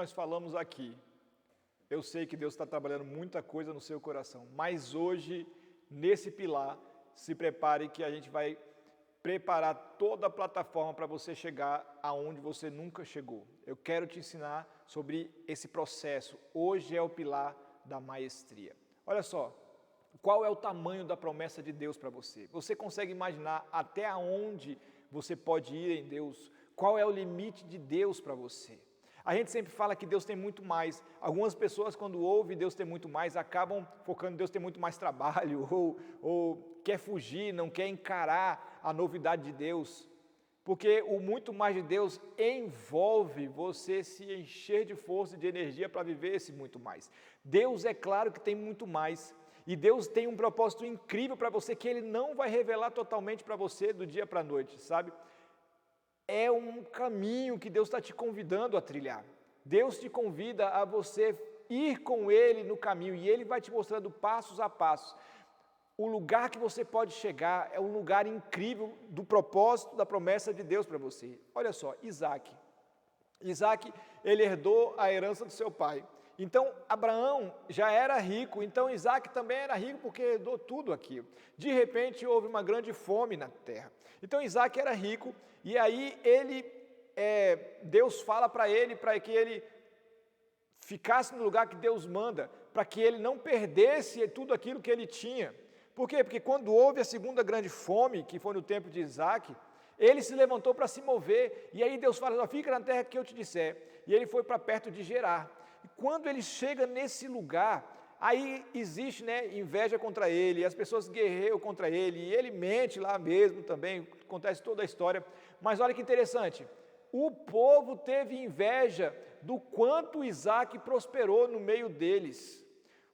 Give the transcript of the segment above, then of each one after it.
nós falamos aqui, eu sei que Deus está trabalhando muita coisa no seu coração, mas hoje, nesse pilar, se prepare que a gente vai preparar toda a plataforma para você chegar aonde você nunca chegou. Eu quero te ensinar sobre esse processo. Hoje é o pilar da maestria. Olha só, qual é o tamanho da promessa de Deus para você? Você consegue imaginar até onde você pode ir em Deus? Qual é o limite de Deus para você? A gente sempre fala que Deus tem muito mais. Algumas pessoas, quando ouvem Deus tem muito mais, acabam focando em Deus tem muito mais trabalho, ou quer fugir, não quer encarar a novidade de Deus. Porque o muito mais de Deus envolve você se encher de força e de energia para viver esse muito mais. Deus é claro que tem muito mais. E Deus tem um propósito incrível para você que Ele não vai revelar totalmente para você do dia para a noite, sabe? É um caminho que Deus está te convidando a trilhar. Deus te convida a você ir com Ele no caminho e Ele vai te mostrando passos a passos. O lugar que você pode chegar é um lugar incrível do propósito, da promessa de Deus para você. Olha só, Isaac, ele herdou a herança do seu pai. Então, Abraão já era rico, então Isaac também era rico porque herdou tudo aquilo. De repente, houve uma grande fome na terra. Então, Isaac era rico e aí Deus fala para ele, para que ele ficasse no lugar que Deus manda, para que ele não perdesse tudo aquilo que ele tinha. Por quê? Porque quando houve a segunda grande fome, que foi no tempo de Isaac, ele se levantou para se mover, e aí Deus fala, fica na terra que eu te disser. E ele foi para perto de Gerar. E quando ele chega nesse lugar, aí existe inveja contra ele, as pessoas guerreiam contra ele, e ele mente lá mesmo também, acontece toda a história. Mas olha que interessante, o povo teve inveja do quanto Isaac prosperou no meio deles.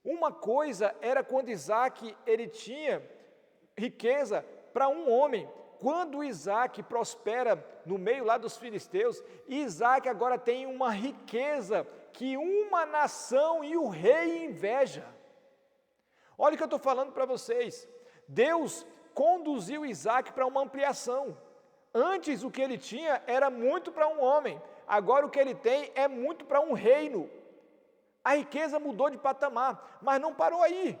Uma coisa era quando Isaac ele tinha riqueza para um homem. Quando Isaac prospera no meio lá dos filisteus, Isaac agora tem uma riqueza que uma nação e o rei inveja. Olha o que eu estou falando para vocês. Deus conduziu Isaac para uma ampliação. Antes o que ele tinha era muito para um homem. Agora o que ele tem é muito para um reino. A riqueza mudou de patamar, mas não parou aí.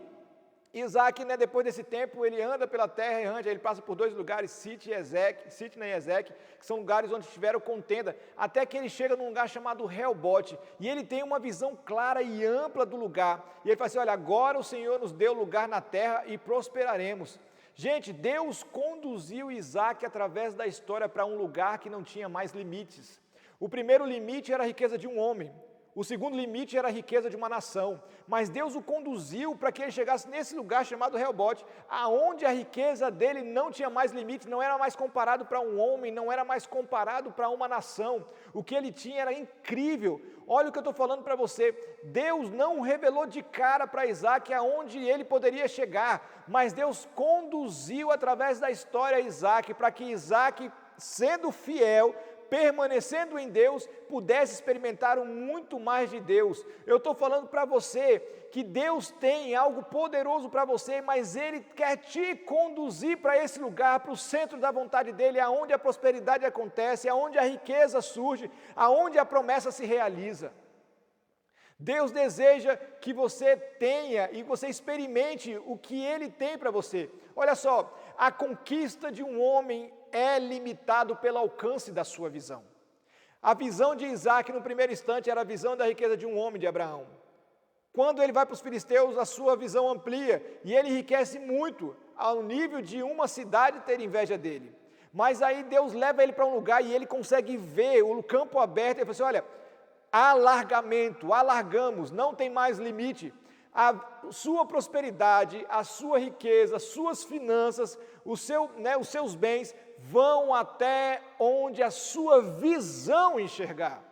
Isaac, depois desse tempo, ele anda pela terra errante, ele passa por 2 lugares, Sitna e Ezeque, que são lugares onde tiveram contenda, até que ele chega num lugar chamado Reobote, e ele tem uma visão clara e ampla do lugar, e ele fala assim, olha, agora o Senhor nos deu lugar na terra e prosperaremos. Gente, Deus conduziu Isaac através da história para um lugar que não tinha mais limites. O primeiro limite era a riqueza de um homem. O segundo limite era a riqueza de uma nação, mas Deus o conduziu para que ele chegasse nesse lugar chamado Reobote, aonde a riqueza dele não tinha mais limites, não era mais comparado para um homem, não era mais comparado para uma nação, o que ele tinha era incrível. Olha o que eu estou falando para você, Deus não revelou de cara para Isaac aonde ele poderia chegar, mas Deus conduziu através da história Isaac, para que Isaac, sendo fiel, permanecendo em Deus, pudesse experimentar muito mais de Deus. Eu estou falando para você que Deus tem algo poderoso para você, mas Ele quer te conduzir para esse lugar, para o centro da vontade dEle, aonde a prosperidade acontece, aonde a riqueza surge, aonde a promessa se realiza. Deus deseja que você tenha e você experimente o que Ele tem para você. Olha só, a conquista de um homem é limitado pelo alcance da sua visão. A visão de Isaac no primeiro instante era a visão da riqueza de um homem, de Abraão. Quando ele vai para os filisteus, a sua visão amplia e ele enriquece muito, ao nível de uma cidade ter inveja dele. Mas aí Deus leva ele para um lugar e ele consegue ver o campo aberto, ele fala assim, olha, alargamento, alargamos, não tem mais limite. A sua prosperidade, a sua riqueza, as suas finanças, os seus bens vão até onde a sua visão enxergar.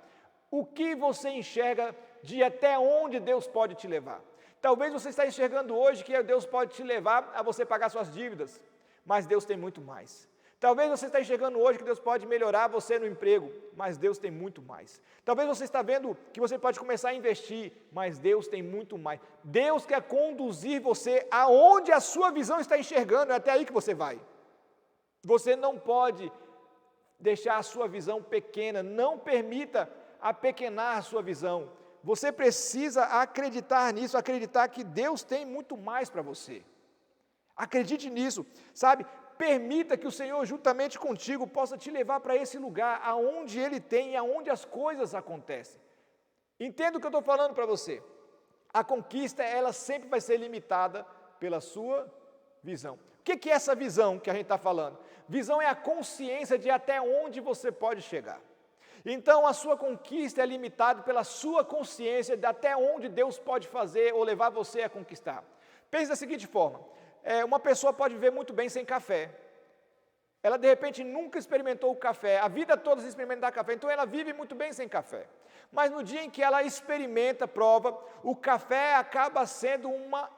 O que você enxerga de até onde Deus pode te levar. Talvez você está enxergando hoje que Deus pode te levar a você pagar suas dívidas, mas Deus tem muito mais. Talvez você está enxergando hoje que Deus pode melhorar você no emprego, mas Deus tem muito mais. Talvez você está vendo que você pode começar a investir, mas Deus tem muito mais. Deus quer conduzir você aonde a sua visão está enxergando, é até aí que você vai. Você não pode deixar a sua visão pequena, não permita apequenar a sua visão. Você precisa acreditar nisso, acreditar que Deus tem muito mais para você. Acredite nisso, sabe? Permita que o Senhor, juntamente contigo, possa te levar para esse lugar, aonde Ele tem e aonde as coisas acontecem. Entenda o que eu estou falando para você. A conquista, ela sempre vai ser limitada pela sua visão. O que é essa visão que a gente está falando? Visão é a consciência de até onde você pode chegar. Então, a sua conquista é limitada pela sua consciência de até onde Deus pode fazer ou levar você a conquistar. Pense da seguinte forma, uma pessoa pode viver muito bem sem café. Ela, de repente, nunca experimentou o café, a vida toda sem experimentar café, então ela vive muito bem sem café. Mas no dia em que ela experimenta, prova, o café acaba sendo uma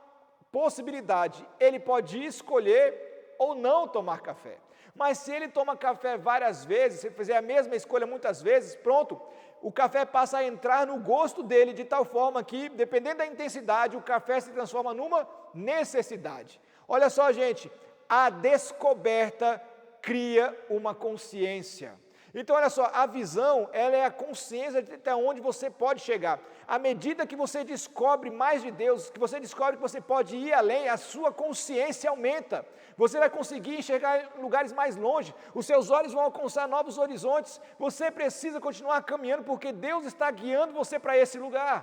possibilidade. Ele pode escolher ou não tomar café. Mas se ele toma café várias vezes, se ele fizer a mesma escolha muitas vezes, pronto, o café passa a entrar no gosto dele de tal forma que, dependendo da intensidade, o café se transforma numa necessidade. Olha só, gente, a descoberta cria uma consciência. Então, olha só, a visão, ela é a consciência de até onde você pode chegar. À medida que você descobre mais de Deus, que você descobre que você pode ir além, a sua consciência aumenta. Você vai conseguir enxergar lugares mais longe, os seus olhos vão alcançar novos horizontes. Você precisa continuar caminhando, porque Deus está guiando você para esse lugar.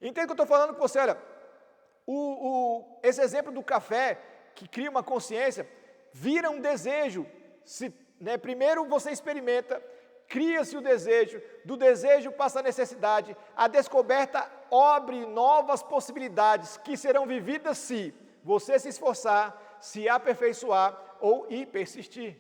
Entende o que eu estou falando com você? Olha, esse exemplo do café, que cria uma consciência, vira um desejo. Primeiro você experimenta, cria-se o desejo, do desejo passa a necessidade, a descoberta abre novas possibilidades que serão vividas se você se esforçar, se aperfeiçoar ou persistir.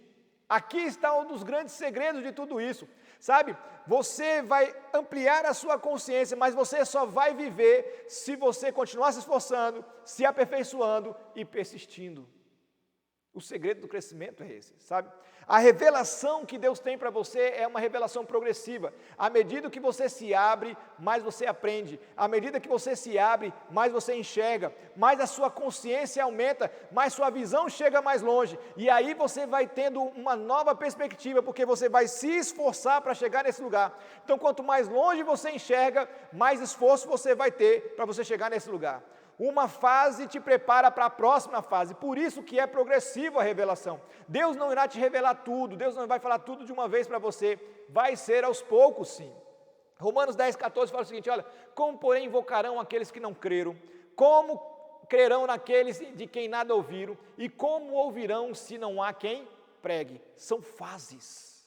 Aqui está um dos grandes segredos de tudo isso, sabe? Você vai ampliar a sua consciência, mas você só vai viver se você continuar se esforçando, se aperfeiçoando e persistindo. O segredo do crescimento é esse, sabe? A revelação que Deus tem para você é uma revelação progressiva. À medida que você se abre, mais você aprende. À medida que você se abre, mais você enxerga. Mais a sua consciência aumenta, mais sua visão chega mais longe. E aí você vai tendo uma nova perspectiva, porque você vai se esforçar para chegar nesse lugar. Então, quanto mais longe você enxerga, mais esforço você vai ter para você chegar nesse lugar. Uma fase te prepara para a próxima fase, por isso que é progressivo a revelação. Deus não irá te revelar tudo, Deus não vai falar tudo de uma vez para você, vai ser aos poucos sim. Romanos 10, 14 fala o seguinte, olha, como porém invocarão aqueles que não creram, como crerão naqueles de quem nada ouviram, e como ouvirão se não há quem pregue? São fases.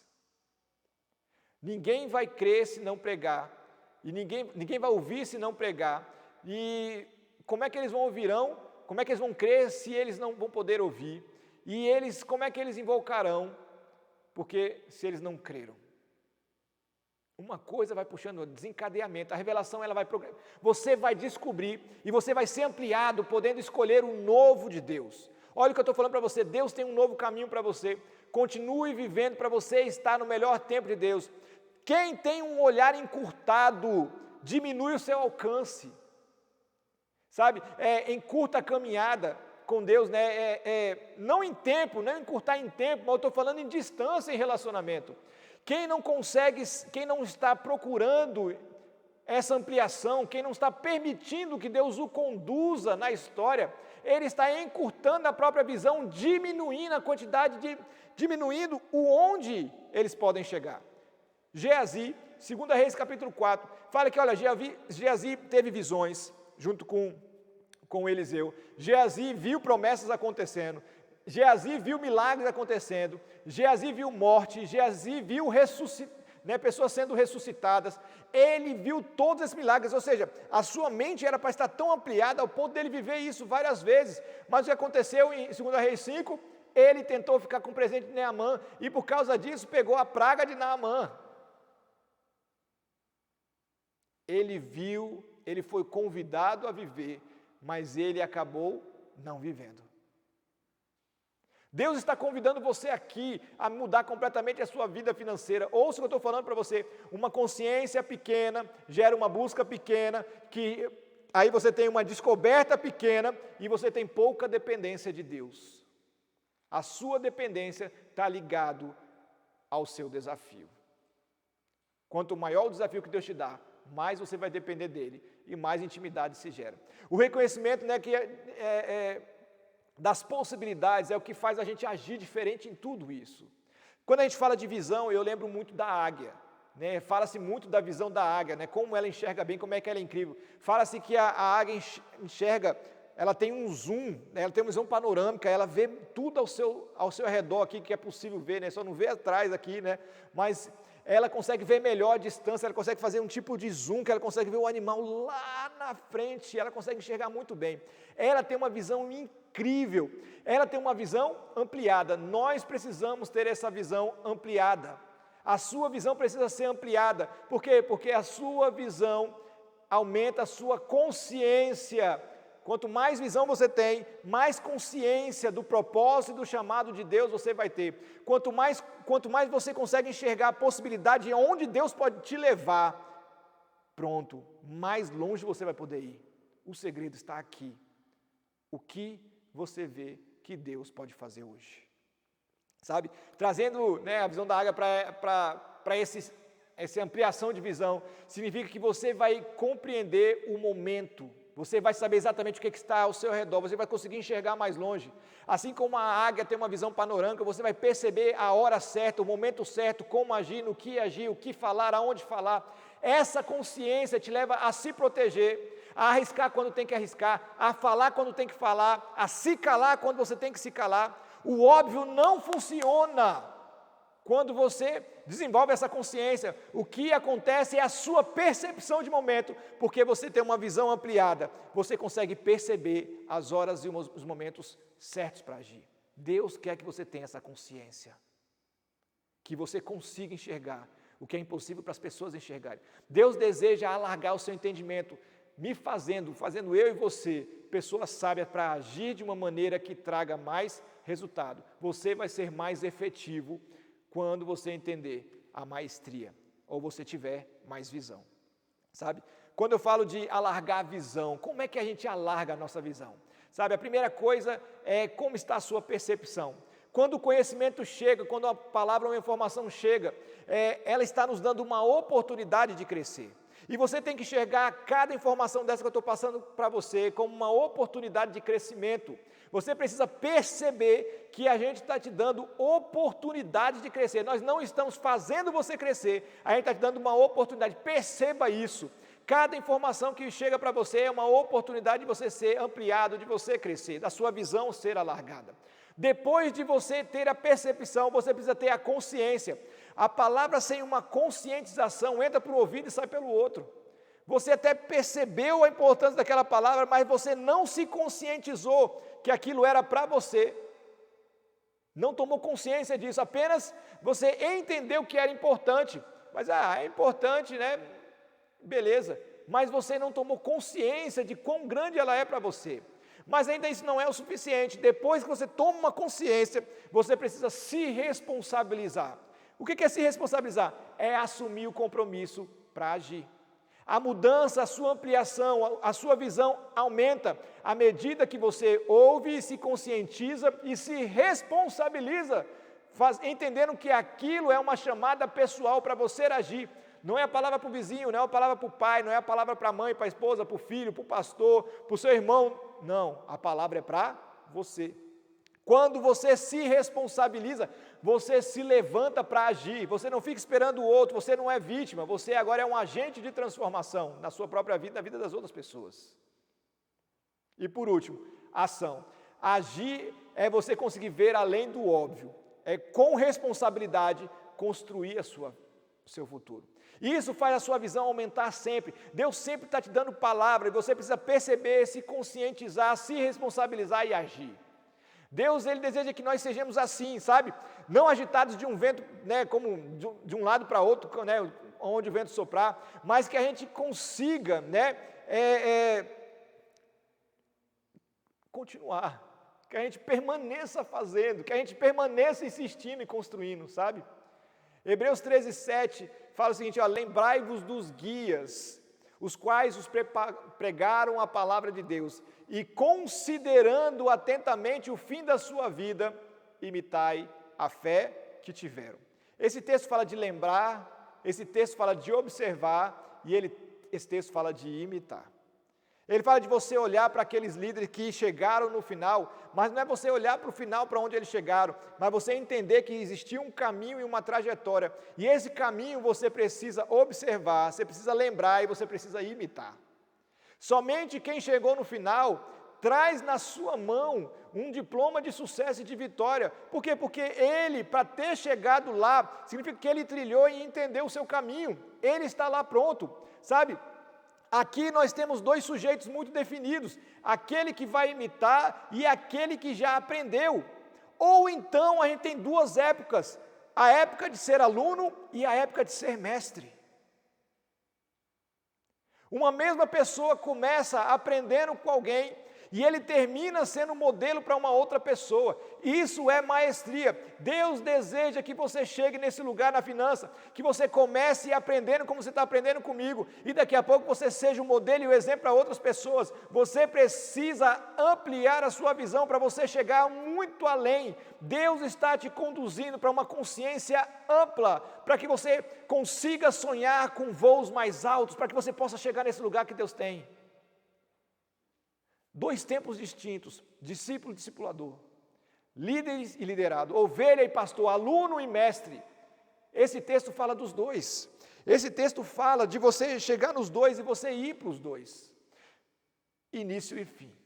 Ninguém vai crer se não pregar, e ninguém vai ouvir se não pregar, e como é que eles ouvirão? Como é que eles vão crer se eles não vão poder ouvir? E como é que eles invocarão? Porque se eles não creram. Uma coisa vai puxando, desencadeamento, a revelação você vai descobrir e você vai ser ampliado, podendo escolher o novo de Deus. Olha o que eu estou falando para você, Deus tem um novo caminho para você, continue vivendo para você estar no melhor tempo de Deus. Quem tem um olhar encurtado, diminui o seu alcance. Sabe, encurta a caminhada com Deus, não em tempo, não encurtar em tempo, mas eu estou falando em distância em relacionamento. Quem não consegue, quem não está procurando essa ampliação, quem não está permitindo que Deus o conduza na história, ele está encurtando a própria visão, diminuindo a quantidade, diminuindo o onde eles podem chegar. Geazi, 2 Reis capítulo 4, fala que, olha, Geazi teve visões, junto com Eliseu. Geazi viu promessas acontecendo, Geazi viu milagres acontecendo, Geazi viu morte, Geazi viu pessoas sendo ressuscitadas, ele viu todos esses milagres, ou seja, a sua mente era para estar tão ampliada ao ponto dele viver isso várias vezes, mas o que aconteceu em 2 Reis 5, ele tentou ficar com o presente de Naamã, e por causa disso pegou a praga de Naamã. Ele foi convidado a viver, mas ele acabou não vivendo. Deus está convidando você aqui a mudar completamente a sua vida financeira. Ouça o que eu estou falando para você. Uma consciência pequena gera uma busca pequena, que aí você tem uma descoberta pequena e você tem pouca dependência de Deus. A sua dependência está ligado ao seu desafio. Quanto maior o desafio que Deus te dá, mais você vai depender dele e mais intimidade se gera. O reconhecimento, né, das possibilidades é o que faz a gente agir diferente em tudo isso. Quando a gente fala de visão, eu lembro muito da águia. Né? Fala-se muito da visão da águia, né? Como ela enxerga bem, como é que ela é incrível. Fala-se que a águia enxerga, ela tem um zoom, né? Ela tem uma visão panorâmica, ela vê tudo ao seu redor aqui que é possível ver, né? Só não vê atrás aqui, né? Mas ela consegue ver melhor a distância, ela consegue fazer um tipo de zoom, que ela consegue ver o animal lá na frente, ela consegue enxergar muito bem. Ela tem uma visão incrível, ela tem uma visão ampliada. Nós precisamos ter essa visão ampliada. A sua visão precisa ser ampliada. Por quê? Porque a sua visão aumenta a sua consciência. Quanto mais visão você tem, mais consciência do propósito e do chamado de Deus você vai ter. Quanto mais você consegue enxergar a possibilidade de onde Deus pode te levar, pronto, mais longe você vai poder ir. O segredo está aqui. O que você vê que Deus pode fazer hoje? Sabe? Trazendo, né, a visão da águia para essa ampliação de visão, significa que você vai compreender o momento. Você vai saber exatamente o que está ao seu redor, você vai conseguir enxergar mais longe. Assim como a águia tem uma visão panorâmica, você vai perceber a hora certa, o momento certo, como agir, no que agir, o que falar, aonde falar. Essa consciência te leva a se proteger, a arriscar quando tem que arriscar, a falar quando tem que falar, a se calar quando você tem que se calar. O óbvio não funciona. Quando você desenvolve essa consciência, o que acontece é a sua percepção de momento, porque você tem uma visão ampliada, você consegue perceber as horas e os momentos certos para agir. Deus quer que você tenha essa consciência, que você consiga enxergar o que é impossível para as pessoas enxergarem. Deus deseja alargar o seu entendimento, fazendo eu e você, pessoas sábias para agir de uma maneira que traga mais resultado. Você vai ser mais efetivo quando você entender a maestria, ou você tiver mais visão, sabe? Quando eu falo de alargar a visão, como é que a gente alarga a nossa visão? Sabe, a primeira coisa é como está a sua percepção. Quando o conhecimento chega, quando a palavra ou a informação chega, ela está nos dando uma oportunidade de crescer. E você tem que enxergar cada informação dessa que eu estou passando para você como uma oportunidade de crescimento. Você precisa perceber que a gente está te dando oportunidade de crescer. Nós não estamos fazendo você crescer, a gente está te dando uma oportunidade. Perceba isso. Cada informação que chega para você é uma oportunidade de você ser ampliado, de você crescer, da sua visão ser alargada. Depois de você ter a percepção, você precisa ter a consciência. A palavra sem uma conscientização entra para o ouvido e sai pelo outro. Você até percebeu a importância daquela palavra, mas você não se conscientizou que aquilo era para você. Não tomou consciência disso, apenas você entendeu que era importante. Mas, é importante, né? Beleza. Mas você não tomou consciência de quão grande ela é para você. Mas ainda isso não é o suficiente. Depois que você toma uma consciência, você precisa se responsabilizar. O que é se responsabilizar? É assumir o compromisso para agir. A mudança, a sua ampliação, a sua visão aumenta à medida que você ouve, se conscientiza e se responsabiliza, entendendo que aquilo é uma chamada pessoal para você agir. Não é a palavra para o vizinho, não é a palavra para o pai, não é a palavra para a mãe, para a esposa, para o filho, para o pastor, para o seu irmão. Não, a palavra é para você. Quando você se responsabiliza, você se levanta para agir, você não fica esperando o outro, você não é vítima, você agora é um agente de transformação na sua própria vida, na vida das outras pessoas. E por último, ação. Agir é você conseguir ver além do óbvio, é com responsabilidade construir o seu futuro. Isso faz a sua visão aumentar sempre. Deus sempre está te dando palavra e você precisa perceber, se conscientizar, se responsabilizar e agir. Deus, Ele deseja que nós sejamos assim, sabe? Não agitados de um vento, né, como de um lado para outro, né, onde o vento soprar, mas que a gente consiga, né, continuar, que a gente permaneça fazendo, que a gente permaneça insistindo e construindo, sabe? Hebreus 13:7 fala o seguinte, ó, lembrai-vos dos guias, os quais os pregaram a palavra de Deus, e considerando atentamente o fim da sua vida, imitai a fé que tiveram. Esse texto fala de lembrar, esse texto fala de observar e esse texto fala de imitar. Ele fala de você olhar para aqueles líderes que chegaram no final, mas não é você olhar para o final, para onde eles chegaram, mas você entender que existia um caminho e uma trajetória, e esse caminho você precisa observar, você precisa lembrar e você precisa imitar. Somente quem chegou no final traz na sua mão um diploma de sucesso e de vitória. Por quê? Porque ele, para ter chegado lá, significa que ele trilhou e entendeu o seu caminho, ele está lá pronto, sabe? Aqui nós temos dois sujeitos muito definidos, aquele que vai imitar e aquele que já aprendeu. Ou então a gente tem duas épocas, a época de ser aluno e a época de ser mestre. Uma mesma pessoa começa aprendendo com alguém e ele termina sendo modelo para uma outra pessoa. Isso é maestria. Deus deseja que você chegue nesse lugar na finança, que você comece aprendendo como você está aprendendo comigo, e daqui a pouco você seja um modelo e um exemplo para outras pessoas. Você precisa ampliar a sua visão para você chegar muito além. Deus está te conduzindo para uma consciência ampla, para que você consiga sonhar com voos mais altos, para que você possa chegar nesse lugar que Deus tem. Dois tempos distintos, discípulo e discipulador, líderes e liderado, ovelha e pastor, aluno e mestre. Esse texto fala dos dois. Esse texto fala de você chegar nos dois e você ir para os dois. Início e fim.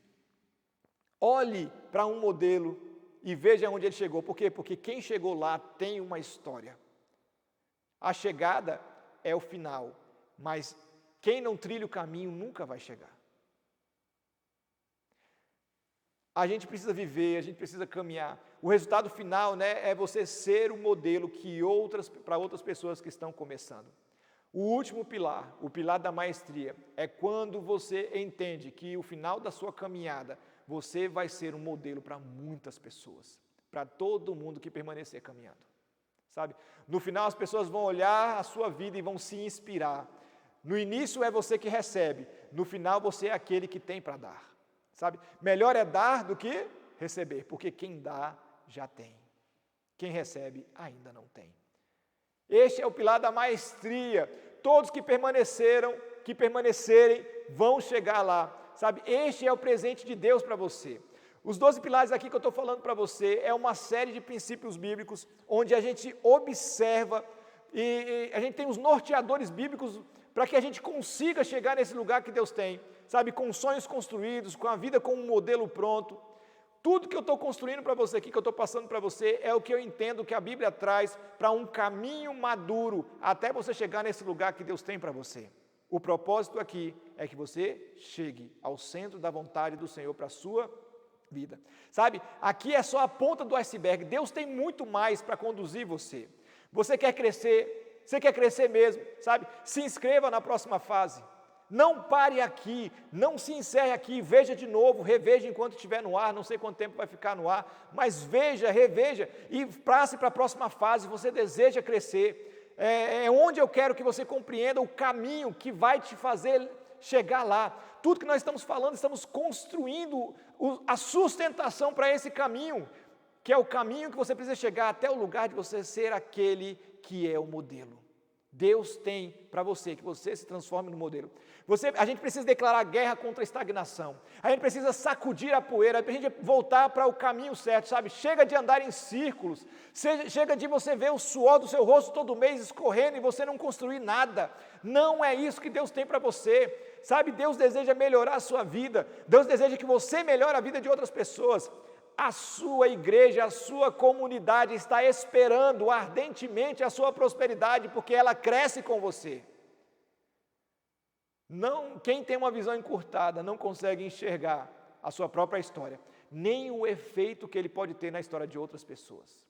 Olhe para um modelo e veja onde ele chegou. Por quê? Porque quem chegou lá tem uma história. A chegada é o final, mas quem não trilha o caminho nunca vai chegar. A gente precisa viver, a gente precisa caminhar. O resultado final, é você ser o modelo para outras pessoas que estão começando. O último pilar, o pilar da maestria, é quando você entende que o final da sua caminhada, você vai ser um modelo para muitas pessoas, para todo mundo que permanecer caminhando. Sabe? No final as pessoas vão olhar a sua vida e vão se inspirar. No início é você que recebe, no final você é aquele que tem para dar. Sabe? Melhor é dar do que receber, porque quem dá já tem, quem recebe ainda não tem. Este é o pilar da maestria. Todos que permanecerem vão chegar lá, sabe? Este é o presente de Deus para você. Os 12 pilares aqui que eu estou falando para você é uma série de princípios bíblicos onde a gente observa e a gente tem os norteadores bíblicos para que a gente consiga chegar nesse lugar que Deus tem. Sabe, com sonhos construídos, com a vida com um modelo pronto. Tudo que eu estou construindo para você aqui, que eu estou passando para você, é o que eu entendo que a Bíblia traz para um caminho maduro, até você chegar nesse lugar que Deus tem para você. O propósito aqui é que você chegue ao centro da vontade do Senhor para a sua vida. Sabe, aqui é só a ponta do iceberg. Deus tem muito mais para conduzir você. Você quer crescer mesmo, sabe? Se inscreva na próxima fase. Não pare aqui, não se encerre aqui, veja de novo, reveja enquanto estiver no ar, não sei quanto tempo vai ficar no ar, mas veja, reveja e passe para a próxima fase. Você deseja crescer, é onde eu quero que você compreenda o caminho que vai te fazer chegar lá. Tudo que nós estamos falando, estamos construindo a sustentação para esse caminho, que é o caminho que você precisa chegar até o lugar de você ser aquele que é o modelo. Deus tem para você, que você se transforme no modelo. A gente precisa declarar guerra contra a estagnação. A gente precisa sacudir a poeira, a gente voltar para o caminho certo, sabe? Chega de andar em círculos, chega de você ver o suor do seu rosto todo mês escorrendo e você não construir nada. Não é isso que Deus tem para você. Sabe, Deus deseja melhorar a sua vida. Deus deseja que você melhore a vida de outras pessoas. A sua igreja, a sua comunidade está esperando ardentemente a sua prosperidade, porque ela cresce com você. Quem tem uma visão encurtada não consegue enxergar a sua própria história, nem o efeito que ele pode ter na história de outras pessoas.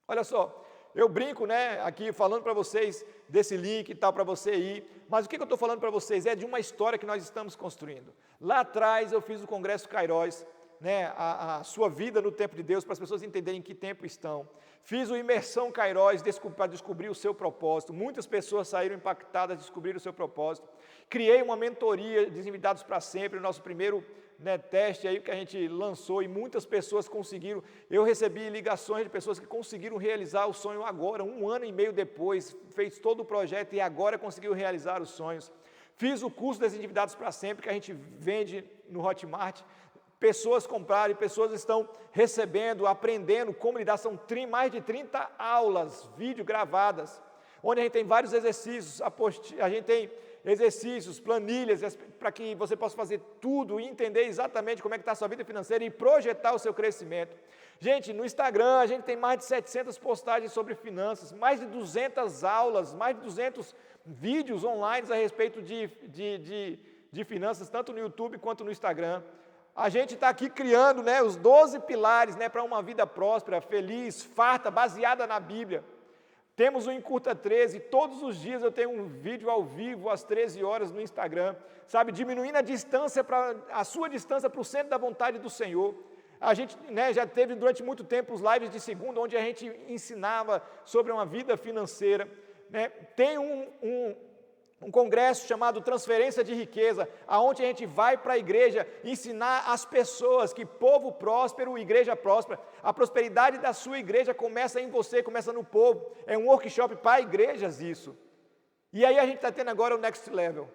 Olha só, eu brinco, aqui falando para vocês desse link e tal, para você ir, mas o que eu estou falando para vocês é de uma história que nós estamos construindo. Lá atrás eu fiz o Congresso Kairos, né, a sua vida no tempo de Deus, para as pessoas entenderem em que tempo estão. Fiz o Imersão Kairos para descobrir o seu propósito. Muitas pessoas saíram impactadas, descobriram o seu propósito. Criei uma mentoria, Desenvidados para Sempre, o nosso primeiro, né, teste aí que a gente lançou, e muitas pessoas conseguiram. Eu recebi ligações de pessoas que conseguiram realizar o sonho agora, 1 ano e meio depois, fez todo o projeto e agora conseguiu realizar os sonhos. Fiz o curso Desenvidados para Sempre, que a gente vende no Hotmart. Pessoas compraram e pessoas estão recebendo, aprendendo como lidar. São mais de 30 aulas, vídeo gravadas, onde a gente tem vários exercícios, a gente tem exercícios, planilhas, para que você possa fazer tudo e entender exatamente como é que está a sua vida financeira e projetar o seu crescimento. Gente, no Instagram a gente tem mais de 700 postagens sobre finanças, mais de 200 aulas, mais de 200 vídeos online a respeito de finanças, tanto no YouTube quanto no Instagram. A gente está aqui criando, né, os 12 pilares, né, para uma vida próspera, feliz, farta, baseada na Bíblia. Temos o Encurta 13, todos os dias eu tenho um vídeo ao vivo às 13 horas no Instagram, sabe, diminuindo a sua distância para o centro da vontade do Senhor. A gente, né, já teve durante muito tempo os lives de segunda, onde a gente ensinava sobre uma vida financeira, né. Tem um congresso chamado Transferência de Riqueza, aonde a gente vai para a igreja ensinar as pessoas que povo próspero, igreja próspera, a prosperidade da sua igreja começa em você, começa no povo. É um workshop para igrejas isso. E aí a gente está tendo agora o Next Level,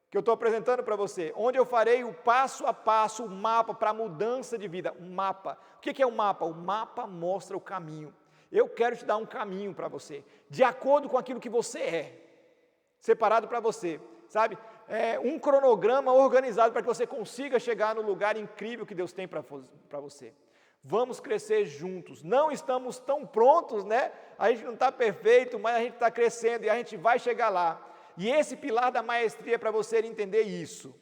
que eu estou apresentando para você, onde eu farei o passo a passo, o mapa para a mudança de vida. Um mapa. O que é um mapa? O mapa mostra o caminho. Eu quero te dar um caminho para você, de acordo com aquilo que você é. Separado para você, sabe? Um cronograma organizado para que você consiga chegar no lugar incrível que Deus tem para você. Vamos crescer juntos. Não estamos tão prontos, né? A gente não está perfeito, mas a gente está crescendo e a gente vai chegar lá. E esse pilar da maestria é para você entender isso,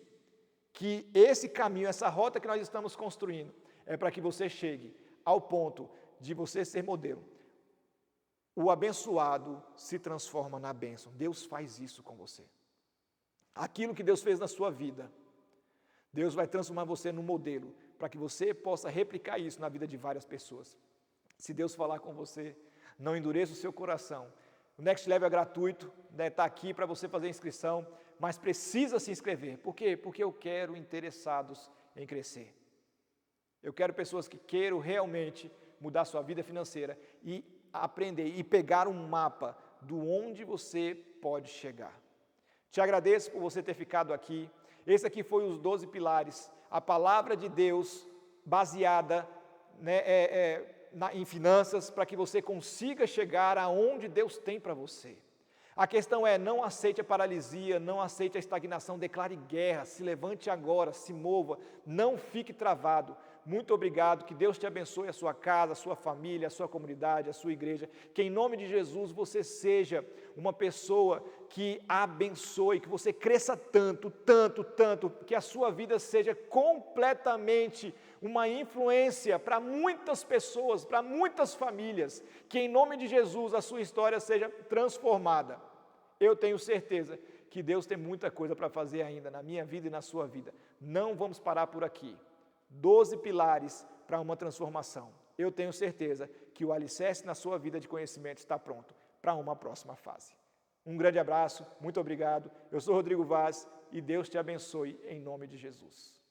que esse caminho, essa rota que nós estamos construindo, é para que você chegue ao ponto de você ser modelo. O abençoado se transforma na bênção. Deus faz isso com você. Aquilo que Deus fez na sua vida, Deus vai transformar você num modelo, para que você possa replicar isso na vida de várias pessoas. Se Deus falar com você, não endureça o seu coração. O Next Level é gratuito, está aqui para você fazer a inscrição, mas precisa se inscrever. Por quê? Porque eu quero interessados em crescer. Eu quero pessoas que queiram realmente mudar sua vida financeira e aprender e pegar um mapa do onde você pode chegar. Te agradeço por você ter ficado aqui. Esse aqui foi os 12 pilares, a palavra de Deus baseada, né, em finanças, para que você consiga chegar aonde Deus tem para você. A questão é, não aceite a paralisia, não aceite a estagnação, declare guerra, se levante agora, se mova, não fique travado. Muito obrigado, que Deus te abençoe a sua casa, a sua família, a sua comunidade, a sua igreja, que em nome de Jesus você seja uma pessoa que abençoe, que você cresça tanto, tanto, tanto, que a sua vida seja completamente uma influência para muitas pessoas, para muitas famílias, que em nome de Jesus a sua história seja transformada. Eu tenho certeza que Deus tem muita coisa para fazer ainda na minha vida e na sua vida. Não vamos parar por aqui. 12 pilares para uma transformação. Eu tenho certeza que o alicerce na sua vida de conhecimento está pronto para uma próxima fase. Um grande abraço, muito obrigado. Eu sou Rodrigo Vaz e Deus te abençoe em nome de Jesus.